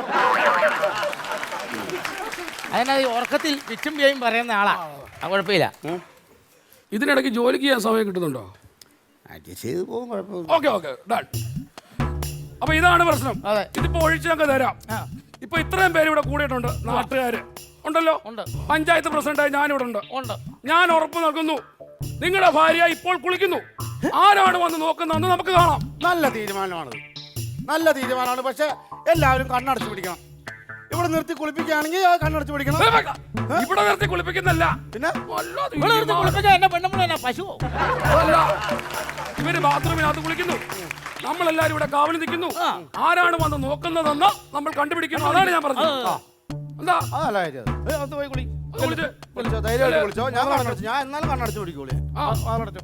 അതിനത് ഉറക്കത്തിൽ പിച്ചും പേയും പറയുന്ന ആളാ. കുഴപ്പമില്ല. ഇതിനിടയ്ക്ക് ജോലിക്ക് ചെയ്യാൻ സമയം കിട്ടുന്നുണ്ടോ? അഡ്ജസ്റ്റ് ചെയ്ത് പോകും, കുഴപ്പമില്ല. Okay done. അപ്പൊ ഇതാണ് പ്രശ്നം. ഇതിപ്പോ ഒഴിച്ച് ഞങ്ങൾക്ക് തരാം. ഇപ്പൊ ഇത്രയും പേര് ഇവിടെ കൂടിയിട്ടുണ്ട്, നാട്ടുകാര് ഉണ്ടല്ലോ. പഞ്ചായത്ത് പ്രസിഡന്റായി ഞാനിവിടെ ഉണ്ട്. ഞാൻ ഉറപ്പ് നൽകുന്നു, നിങ്ങളുടെ ഭാര്യ ഇപ്പോൾ കുളിക്കുന്നു. ആരാണ് വന്ന് നോക്കുന്നതെന്ന് നമുക്ക് കാണാം. നല്ല തീരുമാനമാണ്. പക്ഷെ എല്ലാവരും കണ്ണടച്ച് പിടിക്കണം. ഇവിടെ നിർത്തി കുളിപ്പിക്കുകയാണെങ്കിൽ കണ്ണടച്ച് പിടിക്കണം. ഇവിടെ നിർത്തി കുളിപ്പിക്കുന്നല്ല, പിന്നെ എന്നെ പെണ്ണുമ്പോൾ പശുവോ? ഇവര് ബാത്റൂമിനകത്ത് കുളിക്കുന്നു. നമ്മളെല്ലാരും ഇവിടെ കാവലി നിൽക്കുന്നു. ആരാണ് വന്ന് നോക്കുന്നതെന്ന് നമ്മൾ കണ്ടുപിടിക്കുന്നു. അതാണ് ഞാൻ പറഞ്ഞത്. എന്താ അതല്ല കാര്യം അത്. അത് പോയി കുളി. അത് വിളിച്ച് വിളിച്ചോ, ധൈര്യമായിട്ട് വിളിച്ചോ. ഞാൻ കണ്ണടച്ചു, ഞാൻ എന്നാലും കണ്ണടച്ചു പിടിക്കൂലേ. കണ്ണടച്ചു.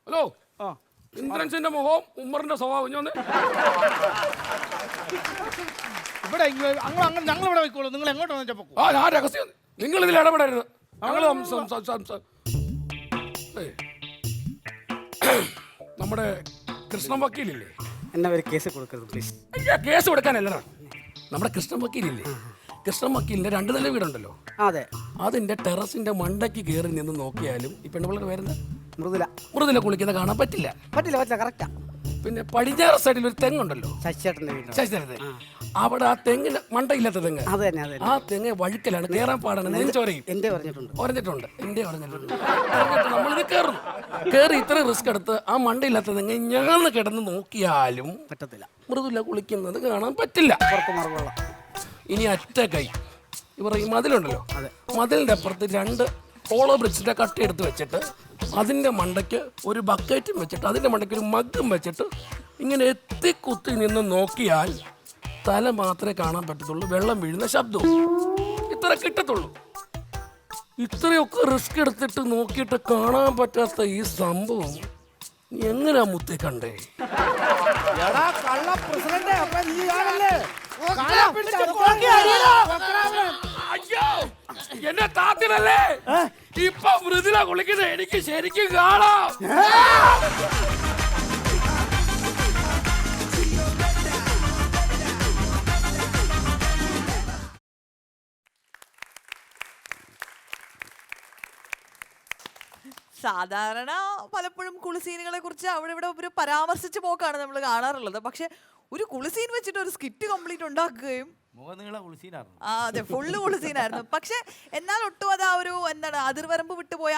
ഹലോ, ഇന്ദ്രൻസിന്റെ മുഖവും ഉമ്മറിന്റെ സ്വഭാവം ഇഞ്ഞ് വന്ന്. ഇവിടെ ഞങ്ങൾ ഇവിടെ പോയിക്കോളൂ. നിങ്ങൾ എങ്ങോട്ട് വന്നിട്ട് പൊക്കോ. ആ രഹസ്യം നിങ്ങൾ ഇതിൽ ഇടപെടരുത്. ഞങ്ങൾ നമ്മുടെ കൃഷ്ണൻ വക്കീലില്ലേ, എന്നെ ഒരു കേസ് കൊടുക്കരുത് പ്ലീസ്. കേസ് കൊടുക്കാനല്ലടാ, നമ്മുടെ കൃഷ്ണൻ വക്കീലില്ലേ, കൃഷ്ണൻ വക്കീലിന്റെ 2 നില വീടുണ്ടല്ലോ, അതെ, അതിന്റെ ടെറസിന്റെ മണ്ടയ്ക്ക് കയറി നിന്ന് നോക്കിയാലും ഈ പെണ്ണുപിള്ളേർ വരുന്ന മൃദുല മൃദുല കുളിക്കുന്ന കാണാൻ പറ്റില്ല. പറ്റില്ല കറക്റ്റാ. പിന്നെ പടിഞ്ഞാറ് സൈഡിൽ ഒരു തെങ്ങുണ്ടല്ലോ, ശശിചേട്ടന്റെ വീട്. ശശിധരത്തെ, അവിടെ ആ തെങ്ങിന് മണ്ടയില്ലാത്ത തെങ്ങ്, അത് തന്നെ അത് തന്നെ. ആ തെങ്ങ് വഴുക്കലാണ്, കയറാൻ പാടാണ്, നെഞ്ചോരയും എന്റെ പറഞ്ഞിട്ടുണ്ട്. പറഞ്ഞിട്ടുണ്ട്, എന്റെ പറഞ്ഞിട്ടുണ്ട്. നമ്മളിത് കയറും, കയറി ഇത്ര റിസ്ക് എടുത്ത് ആ മണ്ടയില്ലാത്ത തെങ്ങ് ഞാന്ന് കിടന്ന് നോക്കിയാലും പറ്റത്തില്ല, മൃദുല കുളിക്കുന്നത് കാണാൻ പറ്റില്ല. പുറത്ത് മറവുള്ള. ഇനി അറ്റ കൈ ഇവർ ഈ മതിലുണ്ടല്ലോ, മതിലിന്റെ അപ്പുറത്ത് 2 ഹോളോ ബ്രിക്സിന്റെ കട്ട എടുത്ത് വെച്ചിട്ട് അതിന്റെ മണ്ടയ്ക്ക് ഒരു ബക്കറ്റും വെച്ചിട്ട് അതിന്റെ മണ്ടയ്ക്ക് ഒരു മഗ്ഗും വെച്ചിട്ട് ഇങ്ങനെ എത്തിക്കുത്തി നിന്ന് നോക്കിയാൽ തല മാത്രമേ കാണാൻ പറ്റത്തുള്ളൂ, വെള്ളം വീഴുന്ന ശബ്ദവും ഇത്ര കിട്ടത്തുള്ളൂ. ഇത്രയൊക്കെ റിസ്ക് എടുത്തിട്ട് നോക്കിയിട്ട് കാണാൻ പറ്റാത്ത ഈ സംഭവം എങ്ങനെയാ മുത്തേ കണ്ടേ? എടാ കള്ള പ്രസിഡന്റ്, അപ്പൊ നീ ആണല്ലേ? അയ്യോ, എന്നെ താത്തിനല്ലേ ഇപ്പൊ മൃദുല കുളിക്കുന്നത് എനിക്ക് ശരിക്കും കാണാം. സാധാരണ പലപ്പോഴും കുളിസീനുകളെ കുറിച്ച് അവിടെ ഇവിടെ ഒരു പരാമർശിച്ച പോക്കാണ് നമ്മൾ കാണാറുള്ളത്. പക്ഷെ ഒരു കുളിസീൻ വെച്ചിട്ട് ഒരു സ്കിറ്റ് കംപ്ലീറ്റ് ഉണ്ടാക്കുകയും അതെ, ഫുള്ള് കുളിസീനായിരുന്നു. പക്ഷെ എന്നാൽ ഒട്ടും അത് ആ ഒരു എന്താണ് അതിർവരമ്പ് വിട്ടുപോയ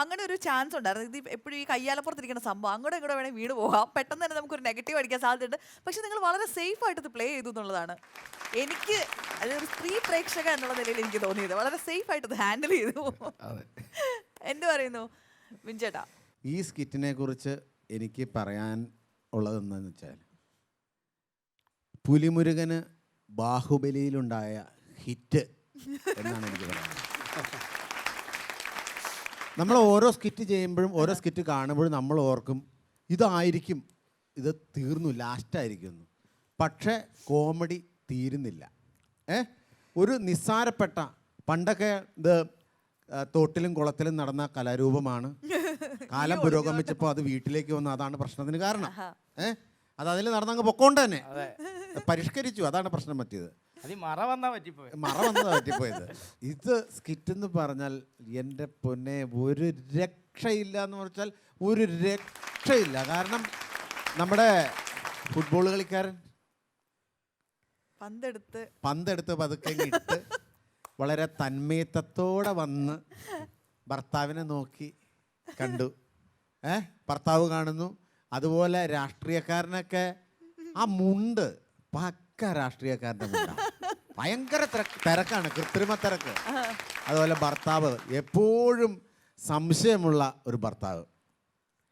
അങ്ങനെ ഒരു ചാൻസ് ഉണ്ടായിരുന്നു. ഇത് എപ്പോഴും ഈ കയ്യാലപ്പുറത്തിരിക്കുന്ന സംഭവം അങ്ങോട്ടും ഇങ്ങോട്ട് വേണേൽ വീണ് പോകാം, പെട്ടെന്ന് തന്നെ നമുക്കൊരു നെഗറ്റീവ് അടിക്കാൻ സാധ്യതയുണ്ട്. പക്ഷെ നിങ്ങൾ വളരെ സേഫ് ആയിട്ട് ഇത് പ്ലേ ചെയ്തു എന്നുള്ളതാണ് എനിക്ക് അതൊരു സ്ത്രീ പ്രേക്ഷക എന്നുള്ള നിലയിൽ എനിക്ക് തോന്നിയത്. വളരെ സേഫ് ആയിട്ട് ഇത് ഹാൻഡിൽ ചെയ്തു. എന്ത് പറയുന്നു വിൻചേട്ടാ? ഈ സ്കിറ്റിനെ കുറിച്ച് എനിക്ക് പറയാൻ ഉള്ളതെന്നു വെച്ചാൽ, പുലിമുരുകന് ബാഹുബലിയിലുണ്ടായ ഹിറ്റ് എന്നാണ് എനിക്ക് പറയുന്നത്. നമ്മൾ ഓരോ സ്കിറ്റ് ചെയ്യുമ്പോഴും ഓരോ സ്കിറ്റ് കാണുമ്പോഴും നമ്മൾ ഓർക്കും ഇതായിരിക്കും, ഇത് തീർന്നു, ലാസ്റ്റായിരിക്കുന്നു. പക്ഷേ കോമഡി തീരുന്നില്ല. ഒരു നിസ്സാരപ്പെട്ട, പണ്ടൊക്കെ ഇത് തോട്ടിലും കുളത്തിലും നടന്ന കലാരൂപമാണ്. കാലം പുരോഗമിച്ചപ്പോൾ അത് വീട്ടിലേക്ക് വന്നു. അതാണ് പ്രശ്നത്തിന് കാരണം. അത് അതിൽ നടന്നങ്ങ് പൊക്കോണ്ട് തന്നെ പരിഷ്കരിച്ചു. അതാണ് പ്രശ്നം പറ്റിയത്. മറ വന്നാ പറ്റിപ്പോയത്. ഇത് സ്കിറ്റ് എന്ന് പറഞ്ഞാൽ എൻ്റെ പൊന്നെ ഒരു രക്ഷയില്ല എന്ന് പറഞ്ഞാൽ ഒരു രക്ഷയില്ല. കാരണം നമ്മുടെ ഫുട്ബോൾ കളിക്കാരൻ പന്തെടുത്ത് പതുക്കെ ഇട്ട് വളരെ തന്മയത്വത്തോടെ വന്ന് ഭർത്താവിനെ നോക്കി കണ്ടു. ഭർത്താവ് കാണുന്നു. അതുപോലെ രാഷ്ട്രീയക്കാരനൊക്കെ ആ മുണ്ട് പക്ക രാഷ്ട്രീയക്കാരൻ്റെ മുണ്ടാണ്. ഭയങ്കര തിരക്കാണ്, കൃത്രിമ തിരക്ക്. അതുപോലെ ഭർത്താവ് എപ്പോഴും സംശയമുള്ള ഒരു ഭർത്താവ്.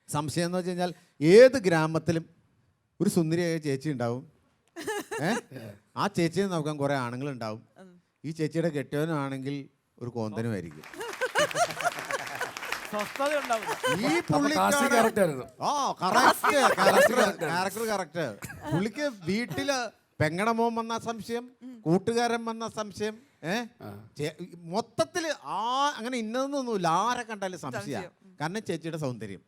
സംശയം എന്ന് വെച്ച് കഴിഞ്ഞാൽ ഏത് ഗ്രാമത്തിലും ഒരു സുന്ദരിയായ ചേച്ചി ഉണ്ടാവും. ആ ചേച്ചിയെ നോക്കാൻ കുറേ ആണുങ്ങളുണ്ടാവും. ഈ ചേച്ചിയുടെ കെട്ടിയവനാണെങ്കിൽ ഒരു കോന്തനുമായിരിക്കും. ഈ ക്യാരക്ടർ കറക്റ്റ്. പുള്ളിക്ക് വീട്ടില് പെങ്ങടെ മോൻ വന്ന സംശയം, കൂട്ടുകാരൻ വന്ന സംശയം, മൊത്തത്തില് അങ്ങനെ ഇന്നതൊന്നുമില്ല, ആരെ കണ്ടാലും സംശയ. കാരണം ചേച്ചിയുടെ സൗന്ദര്യം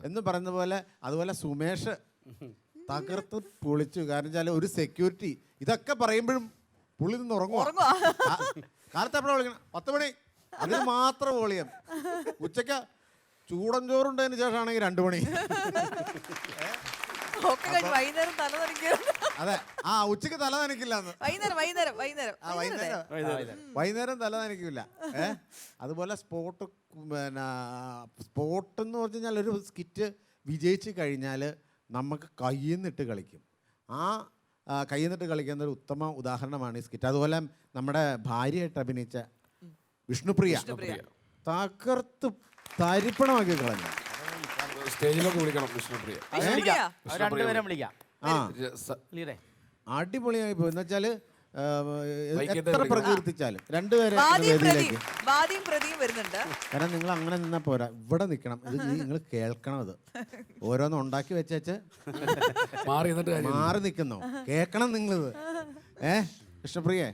എന്ന് പറയുന്ന പോലെ. അതുപോലെ സുമേഷ് തകർത്ത് പൊളിച്ചു. കാരണം വെച്ചാൽ ഒരു സെക്യൂരിറ്റി ഇതൊക്കെ പറയുമ്പോഴും പുള്ളി നിന്ന് ഉറങ്ങുക. കാലത്ത് എപ്പോഴാണ് വിളിക്കണം? 10 മണി. അതിന് മാത്രം വോളിയം. ഉച്ചയ്ക്ക് ചൂടൻ ചോറുണ്ടതിന് ശേഷമാണെങ്കിൽ 2 മണി. അതെ, ഉച്ചക്ക് തല നനയ്ക്കില്ല. വൈകുന്നേരം തല നനയ്ക്കില്ല. അതുപോലെ സ്പോട്ട് എന്ന് പറഞ്ഞു കഴിഞ്ഞാൽ ഒരു സ്കിറ്റ് വിജയിച്ച് കഴിഞ്ഞാൽ നമുക്ക് കയ്യിന്നിട്ട് കളിക്കും. കയ്യിന്നിട്ട് കളിക്കുന്ന ഒരു ഉത്തമ ഉദാഹരണമാണ് ഈ സ്കിറ്റ്. അതുപോലെ നമ്മുടെ ഭാര്യയായിട്ട് അഭിനയിച്ച വിഷ്ണുപ്രിയ തകർത്ത് തരിപ്പണമാക്കി കളഞ്ഞു. സ്റ്റേജിലൊക്കെ വിളിക്കണം വിഷ്ണുപ്രിയ. വിളിക്കാം. അവർ രണ്ടുപേരും വിളിക്കാം. ആ ക്ലിയറേ അടിപൊളിയായി പോയി എന്ന് വെച്ചാല് വൈക്കത്തെ എത്ര വിളിക്കണം. പ്രകീർത്തിച്ചാലും രണ്ടുപേരെ വാദിയും വേദിയിലേക്ക്. പ്രതിയും വരുന്നുണ്ട്. കാരണം നിങ്ങൾ അങ്ങനെ നിന്നാ പോരാ, ഇവിടെ നിൽക്കണം. ഇത് നിങ്ങൾ കേൾക്കണം. ഇത് ഓരോന്ന് ഉണ്ടാക്കി വെച്ചേച്ച് മാറി എന്നിട്ട് കാര്യം. മാറി നിൽക്കുന്നോ, കേൾക്കണം നിങ്ങളിത്. കൃഷ്ണപ്രിയേ,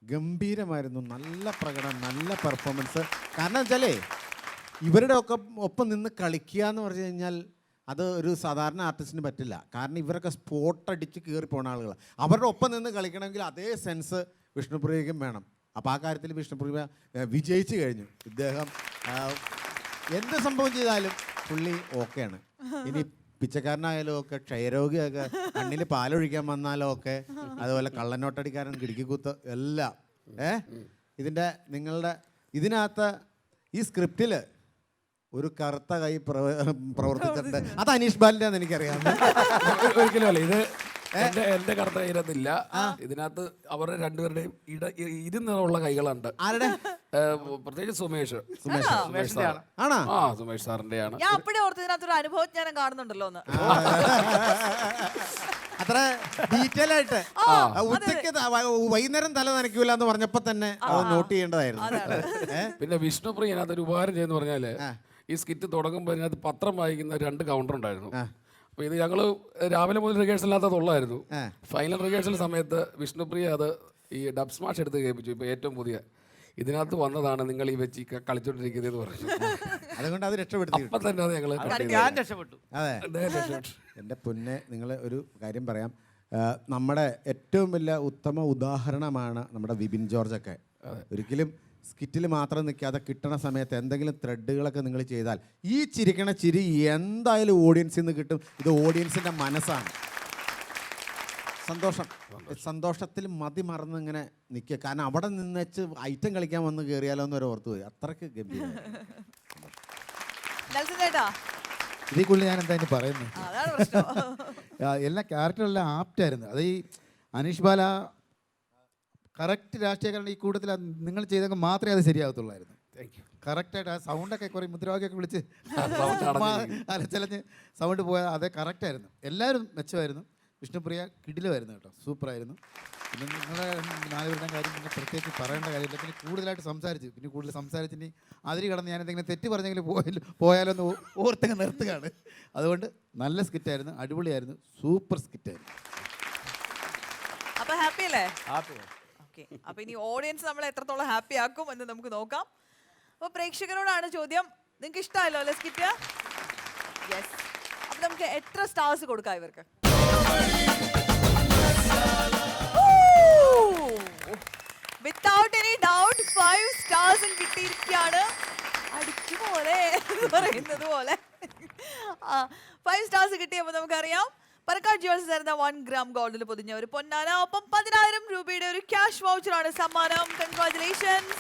ഗംഭീരമായിരുന്നു. നല്ല പ്രകടനം, നല്ല പെർഫോമൻസ്. കാരണം വെച്ചാലേ ഇവരുടെ ഒക്കെ ഒപ്പം നിന്ന് കളിക്കുക എന്ന് പറഞ്ഞു കഴിഞ്ഞാൽ അത് ഒരു സാധാരണ ആർട്ടിസ്റ്റിന് പറ്റില്ല. കാരണം ഇവരൊക്കെ സ്പോട്ട് അടിച്ച് കയറി പോണ ആളുകളാണ്. അവരുടെ ഒപ്പം നിന്ന് കളിക്കണമെങ്കിൽ അതേ സെൻസ് വിഷ്ണുപ്രിയയ്ക്കും വേണം. അപ്പോൾ ആ കാര്യത്തിൽ വിഷ്ണുപ്രിയ വിജയിച്ചു കഴിഞ്ഞു. ഇദ്ദേഹം എന്ത് സംഭവം ചെയ്താലും പുള്ളി ഓക്കെയാണ്. ഇനി പിച്ചക്കാരനായാലും ഒക്കെ, ക്ഷയരോഗിയൊക്കെ, കണ്ണിൽ പാലൊഴിക്കാൻ വന്നാലും ഒക്കെ, അതുപോലെ കള്ളനോട്ടടിക്കാരൻ, കിടുക്കിക്കുത്ത് എല്ലാം. ഇതിൻ്റെ നിങ്ങളുടെ ഇതിനകത്ത് ഈ സ്ക്രിപ്റ്റിൽ ഒരു കറുത്ത കൈ പ്രവർത്തിച്ചിട്ടുണ്ട്. അത് അനീഷ് ബാലിൻ്റെ എനിക്കറിയാം. ഒരിക്കലും അല്ല, ഇത് എന്റെ കറുത്ത കൈയിലൊന്നില്ല. ഇതിനകത്ത് അവരുടെ രണ്ടുപേരുടെയും ഇരുന്നുള്ള കൈകളുണ്ട്. ആരുടെ? പ്രത്യേകിച്ച് സുമേഷ് സുമേഷിന്റെയാണ്. ആണോ? ആ സുമേഷ് സാറിന്റെയാണ്. ഞാൻ അപ്പഴേ ഓർത്തതിനകത്തൊരു അനുഭവജ്ഞാനം കാണുന്നുണ്ടല്ലോ എന്ന്. അത്ര ഡീറ്റെയിൽ ആയിട്ട് ഉച്ചയ്ക്ക് വൈകുന്നേരം തല നനയ്ക്കൂല എന്ന് പറഞ്ഞപ്പോ തന്നെ അത് നോട്ട് ചെയ്യേണ്ടതായിരുന്നു. പിന്നെ വിഷ്ണുപ്രിയ ഇതിനകത്ത് ഒരു ഉപകാരം ചെയ്യുന്ന പറഞ്ഞാല് ഈ സ്കിറ്റ് തുടങ്ങുമ്പോൾ ഇതിനകത്ത് പത്രം വായിക്കുന്ന 2 കൗണ്ടർ ഉണ്ടായിരുന്നു. അപ്പോൾ ഇത് ഞങ്ങൾ രാവിലെ മുതൽ റിഹേഴ്സലിനകത്തുള്ളായിരുന്നു. ഫൈനൽ റിഹേഴ്സൽ സമയത്ത് വിഷ്ണുപ്രിയ അത് ഈ ഡബ് സ്മാഷ് എടുത്ത് കേൾപ്പിച്ചു. ഇപ്പോൾ ഏറ്റവും പുതിയ ഇതിനകത്ത് വന്നതാണ് നിങ്ങൾ ഈ വെച്ച് കളിച്ചോണ്ടിരിക്കുന്നത് പറഞ്ഞു. അതുകൊണ്ട് അത് രക്ഷപ്പെടുത്തി. അപ്പം തന്നെ അത് ഞങ്ങൾ ഞാൻ രക്ഷപ്പെട്ടു. അതെ, എൻ്റെ പൊന്നെ, നിങ്ങൾ ഒരു കാര്യം പറയാം. നമ്മുടെ ഏറ്റവും വലിയ ഉത്തമ ഉദാഹരണമാണ് നമ്മുടെ വിപിൻ ജോർജൊക്കെ. ഒരിക്കലും സ്കിറ്റിൽ മാത്രം നിൽക്കാതെ കിട്ടണ സമയത്ത് എന്തെങ്കിലും ത്രെഡുകളൊക്കെ നിങ്ങൾ ചെയ്താൽ ഈ ചിരിക്കണ ചിരി എന്തായാലും ഓഡിയൻസിൽ നിന്ന് കിട്ടും. ഇത് ഓഡിയൻസിൻ്റെ മനസ്സാണ്. സന്തോഷത്തിൽ മതി മറന്ന് ഇങ്ങനെ നിൽക്കുക. കാരണം അവിടെ നിന്ന് വെച്ച് ഐറ്റം കളിക്കാൻ വന്ന് കയറിയാലോ എന്ന് വരെ ഓർത്ത് പോയി. അത്രയ്ക്ക് ഗംഭീരം. ഇതിൽ കൂടുതൽ ഞാൻ എന്താ പറയുന്നത്? അതാണ് പ്രശ്നം. എല്ലാ ക്യാരക്ടറെല്ലാം ആപ്റ്റായിരുന്നു. അത് ഈ അനീഷ് ബാല കറക്റ്റ് രാഷ്ട്രീയക്കാരുടെ ഈ കൂട്ടത്തിൽ നിങ്ങൾ ചെയ്തെങ്കിൽ മാത്രമേ അത് ശരിയാകത്തുള്ളായിരുന്നു. കറക്റ്റായിട്ട് ആ സൗണ്ടൊക്കെ കുറേ മുദ്രാവാക്യമൊക്കെ വിളിച്ച് അലച്ചലഞ്ഞ് സൗണ്ട് പോയാൽ അത് കറക്റ്റായിരുന്നു. എല്ലാവരും മെച്ചമായിരുന്നു. വിഷ്ണുപ്രിയ കിടിലുമായിരുന്നു കേട്ടോ, സൂപ്പറായിരുന്നു. പിന്നെ നിങ്ങളെ 4 പേരുടെ കാര്യം പിന്നെ പ്രത്യേകിച്ച് പറയേണ്ട കാര്യമില്ല. പിന്നെ കൂടുതലായിട്ട് കൂടുതൽ സംസാരിച്ചിനി അതിരി കടന്ന് ഞാൻ എന്തെങ്കിലും തെറ്റ് പറഞ്ഞെങ്കിൽ പോയാലോ എന്ന് ഓർത്തങ്ങ് നിർത്തുകയാണ്. അതുകൊണ്ട് നല്ല സ്കിറ്റായിരുന്നു, അടിപൊളിയായിരുന്നു, സൂപ്പർ സ്കിറ്റായിരുന്നു. അപ്പൊ ഹാപ്പി അല്ലേ? ഓക്കെ, അപ്പൊ ഇനി ഓഡിയൻസ് നമ്മളെ എത്രത്തോളം ഹാപ്പി ആക്കും എന്ന് നമുക്ക് നോക്കാം. അപ്പൊ പ്രേക്ഷകരോടാണ് ചോദ്യം. നിങ്ങൾക്ക് ഇഷ്ടമല്ലോ അല്ലെ സ്കിറ്റ്? യെസ്. അപ്പൊ നമുക്ക് എത്ര സ്റ്റാർസ് കൊടുക്കാം ഇവർക്ക്? വിത്തൗട്ട് എനി ഡൗട്ട് 5 സ്റ്റാർസ് കിട്ടിയിരിക്കുകയാണ്. അടിക്കുപോലെ എന്ന് പറയുന്നത് പോലെ 5 സ്റ്റാർസ് കിട്ടിയപ്പോൾ നമുക്കറിയാം പറക്കാട് ജ്വൽസ് തരുന്ന 1 ഗ്രാം ഗോൾഡിൽ പൊതിഞ്ഞ ഒരു പൊന്നാന, ഒപ്പം 10,000 രൂപയുടെ ഒരു ക്യാഷ് വൗച്ചറാണ് സമ്മാനം. കൺഗ്രാറ്റുലേഷൻസ്.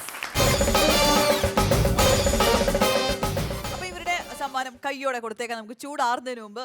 അപ്പൊ ഇവരുടെ സമ്മാനം കയ്യോടെ കൊടുത്തേക്കാൻ നമുക്ക് ചൂടാറുന്നതിന് മുമ്പ്